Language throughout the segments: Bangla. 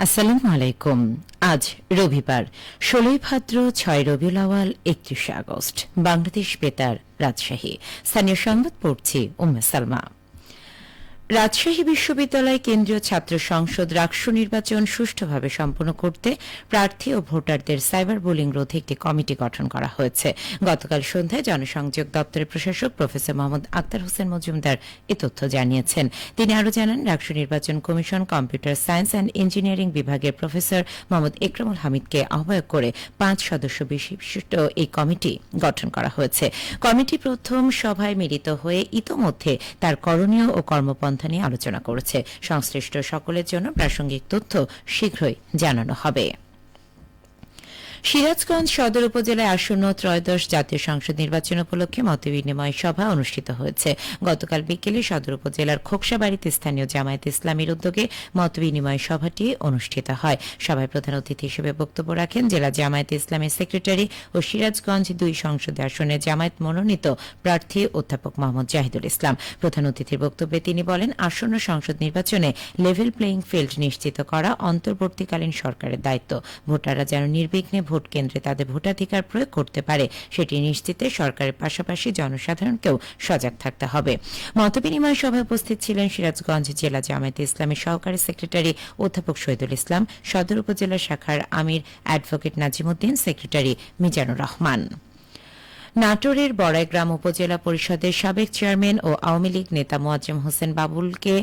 আসসালামু আলাইকুম। আজ রবিবার ১৬ ভাদ্র ৬ রবিউল আওয়াল ৩১ আগস্ট। বাংলাদেশ বেতার রাজশাহী। স্থানীয় সংবাদ পড়ছি উম্মে সালমা। রাজশাহী বিশ্ববিদ্যালয় কেন্দ্রীয় ছাত্র সংসদ রাকসু নির্বাচন সুষ্ঠুভাবে সম্পন্ন করতে প্রার্থী ও ভোটারদের সাইবার বুলিং রোধে একটি কমিটি গঠন করা হয়েছে। গতকাল সন্ধ্যায় জনসংযোগ দপ্তরের প্রশাসক প্রফেসর মোহাম্মদ আক্তার হোসেন মজুমদার এ তথ্য জানিয়েছেন। তিনি আরও জানান, রাকসু নির্বাচন commission computer science and engineering বিভাগের প্রফেসর মোহাম্মদ একরামুল হামিদকে আহ্বায়ক করে ৫ সদস্য বিশিষ্ট এই কমিটি গঠন করা হয়েছে। কমিটি প্রথম সভায় মিলিত হয়ে ইতোমধ্যে তার করণীয় ও কর্মপন্থা নিয়ে আলোচনা করেছে। সংশ্লিষ্ট সকলের জন্য প্রাসঙ্গিক তথ্য শীঘ্রই জানানো হবে। সিরাজগঞ্জ সদর উপজেলায় আসন্ন ত্রয়োদশ জাতীয় সংসদ নির্বাচন উপলক্ষে মতবিনিময় সভা অনুষ্ঠিত হয়েছে। গতকাল বিকেলে সদর উপজেলার খোকসাবাড়িতে স্থানীয় জামায়াত ইসলামীর উদ্যোগে মতবিনিময় সভাটি অনুষ্ঠিত হয়। সভায় প্রধান অতিথি হিসেবে বক্তব্য রাখেন জেলা জামায়াত ইসলামের সেক্রেটারি ও সিরাজগঞ্জ ২ সংসদীয় আসনে জামায়াত মনোনীত প্রার্থী অধ্যাপক মোহাম্মদ জাহিদুল ইসলাম। প্রধান অতিথির বক্তব্যে তিনি বলেন, আসন্ন সংসদ নির্বাচনে লেভেল প্লেয়িং ফিল্ড নিশ্চিত করা অন্তর্বর্তীকালীন সরকারের দায়িত্ব। ভোটাররা যেন নির্বিঘ্নে ভোট কেন্দ্রে তাদের ভোটাধিকার প্রয়োগ করতে পারে সেটি নিশ্চিতে সরকারের পাশাপাশি জনসাধারণকেও সজাগ থাকতে হবে। মতবিনিময় সভায় উপস্থিত ছিলেন সিরাজগঞ্জ জেলা জামায়াতে ইসলামের সহকারী সেক্রেটারি অধ্যাপক শহীদুল ইসলাম, সদর উপজেলা শাখার আমির অ্যাডভোকেট নাজিমুদ্দিন, সেক্রেটারি মিজানুর রহমান। নাটোরের বড়াইগ্রাম উপজেলা পরিষদের সাবেক চেয়ারম্যান ও আওয়ামী লীগ নেতা মোয়াজ্জেম হোসেন বাবুলকে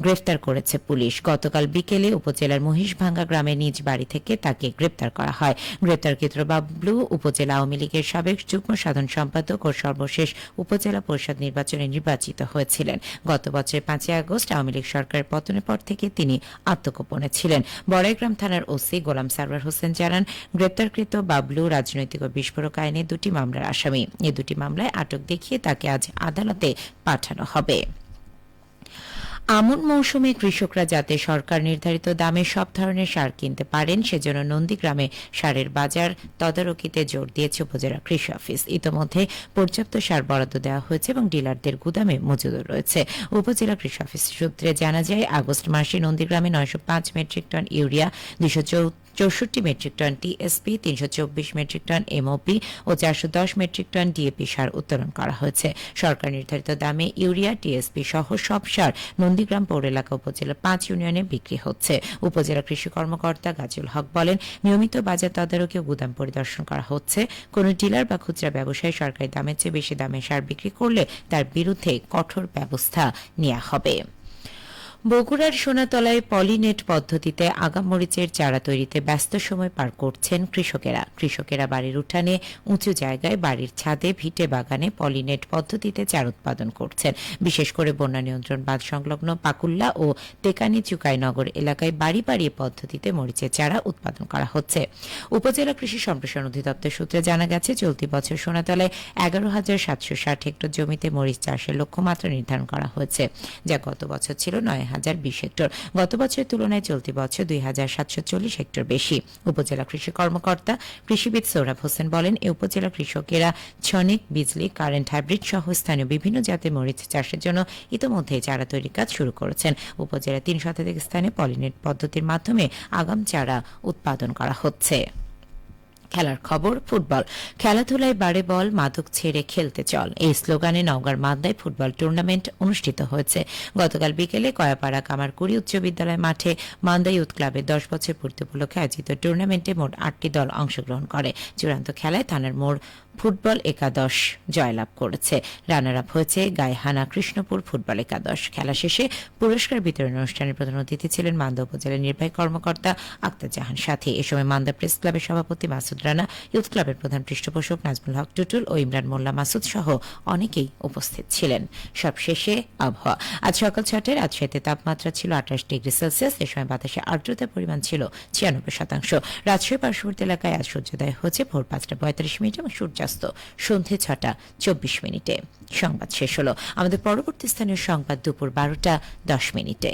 গ্রেফতার করেছে পুলিশ। গতকাল বিকেলে উপজেলার মহিষভাঙ্গা গ্রামে নিজ বাড়ি থেকে তাকে গ্রেপ্তার করা হয়। গ্রেপ্তারকৃত বাবলু উপজেলা আওয়ামী লীগের সাবেক যুগ্ম সাধারণ সম্পাদক ও সর্বশেষ উপজেলা পরিষদ নির্বাচনে নির্বাচিত হয়েছিলেন। গত বছরের ৫ আগস্ট আওয়ামী লীগ সরকারের পতনের পর থেকে তিনি আত্মগোপনে ছিলেন। বড়াইগ্রাম থানার ওসি গোলাম সারওয়ার হোসেন জানান, গ্রেপ্তারকৃত বাবলু রাজনৈতিক ও বিস্ফোরক আইনে ২টি মামলার আসামি। এই ২টি মামলায় আটক দেখিয়ে তাকে আজ আদালতে পাঠানো হবে। আমন মৌসুমে কৃষকরা যাতে সরকার নির্ধারিত দামে সব ধরনের সার কিনতে পারেন সেজন্য নন্দীগ্রামে সারের বাজার তদারকিতে জোর দিয়েছে উপজেলা কৃষি অফিস। ইতোমধ্যে পর্যাপ্ত সার বরাদ্দ দেওয়া হয়েছে এবং ডিলারদের গুদামে মজুদ রয়েছে। উপজেলা কৃষি অফিস সূত্রে জানা যায়, আগস্ট মাসে নন্দীগ্রামে ৯০৫ metric ton urea, ২৬৪ metric ton TSP, ৩২৪ metric ton MOP ও ৪১০ মেট্রিক টন ডিএপি সার উত্তোলন করা হয়েছে। সরকার নির্ধারিত দামে ইউরিয়া, টিএসপি সহ সব সার নন্দীগ্রাম পৌর এলাকা উপজেলার ৫ ইউনিয়নে বিক্রি হচ্ছে। উপজেলা কৃষি কর্মকর্তা গাজীউল হক বলেন, নিয়মিত বাজার তদারকি ও গুদাম পরিদর্শন করা হচ্ছে। কোন ডিলার বা খুচরা ব্যবসায়ী সরকারি দামের চেয়ে বেশি দামে সার বিক্রি করলে তার বিরুদ্ধে কঠোর ব্যবস্থা নেওয়া হবে। বগুড়ার সোনাতলায় পলিনেট পদ্ধতিতে আগাম মরিচের চারা তৈরিতে ব্যস্ত সময় পার করছেন কৃষকেরা বাড়ির উঠানে, উঁচু জায়গায়, বাড়ির ছাদে, ভিটে বাগানে পলিনেট পদ্ধতিতে চারা উৎপাদন করছেন। বিশেষ করে বন্যা নিয়ন্ত্রণ বাঁধ সংলগ্ন পাকুল্লা ও তেকানি চুকাইনগর এলাকায় বাড়ি বাড়ি পদ্ধতিতে মরিচের চারা উৎপাদন করা হচ্ছে। উপজেলা কৃষি সম্প্রসারণ অধিদপ্তর সূত্রে জানা গেছে, চলতি বছর সোনাতলায় ১১,৭৬০ হেক্টর জমিতে মরিচ চাষের লক্ষ্যমাত্রা নির্ধারণ করা হয়েছে, যা গত বছর ছিল ৯,০২০ হেক্টর। গত বছরের তুলনায় চলতি বছর ২,৭৪০ হেক্টর বেশি। উপজেলা কৃষি কর্মকর্তা কৃষিবিদ সোহরাব হোসেন বলেন, এই উপজেলা কৃষকেরা ছনিক, বিজলি, কারেন্ট, হাইব্রিড সহ স্থানীয় বিভিন্ন জাতের মরিচ চাষের জন্য ইতোমধ্যে চারা তৈরির কাজ শুরু করেছেন। উপজেলার ৩ শতাধিক স্থানে পলিনেট পদ্ধতির মাধ্যমে আগাম চারা উৎপাদন করা হচ্ছে। খেলার খবর, ফুটবল। খেলাধুলায় বাড়ে বল, মাদক ছেড়ে খেলতে চল, এই স্লোগানে নওগাঁর মান্দায় ফুটবল টুর্নামেন্ট অনুষ্ঠিত হয়েছে। গতকাল বিকেলে কয়াপাড়া কামারকুড়ি উচ্চ বিদ্যালয় মাঠে মান্দা ইউথ ক্লাবের ১০ বছর পূর্তি উপলক্ষে আয়োজিত টুর্নামেন্টে মোট ৮টি দল অংশগ্রহণ করে। চূড়ান্ত খেলায় থানার মোড় ফুটবল একাদশ জয়লাভ করেছে। রানার আপ হয়েছে গাইহানা কৃষ্ণপুর ফুটবল একাদশ। খেলা শেষে পুরস্কার বিতরণ অনুষ্ঠানের প্রধান অতিথি ছিলেন মান্দা উপজেলা নির্বাহী কর্মকর্তা আক্তার জাহান সাথী। এ সময় মান্দা প্রেস ক্লাবের সভাপতি মাসুদ রানা, ইউথ ক্লাবের প্রধান পৃষ্ঠপোষক নাজমুল হক টুটুল ও ইমরান মোল্লা মাসুদ সহ অনেকেই উপস্থিত ছিলেন। সবশেষে আবহাওয়া। আজ সকাল ৬টায় রাজশাহীতে তাপমাত্রা ছিল ২৮ ডিগ্রি সেলসিয়াস। এ সময় বাতাসে আর্দ্রতার পরিমাণ ছিল ৯৬%। রাজশাহী পার্শ্ববর্তী এলাকায় আজ সূর্যোদয় হচ্ছে ভোর ৫টা ৩৫ মিনিট এবং সূর্যাস্ত সন্ধ্যে ৬টা ২৪ মিনিটে। সংবাদ শেষ হলো। আমাদের পরবর্তী স্থানীয় সংবাদ দুপুর ১২টা ১০ মিনিটে।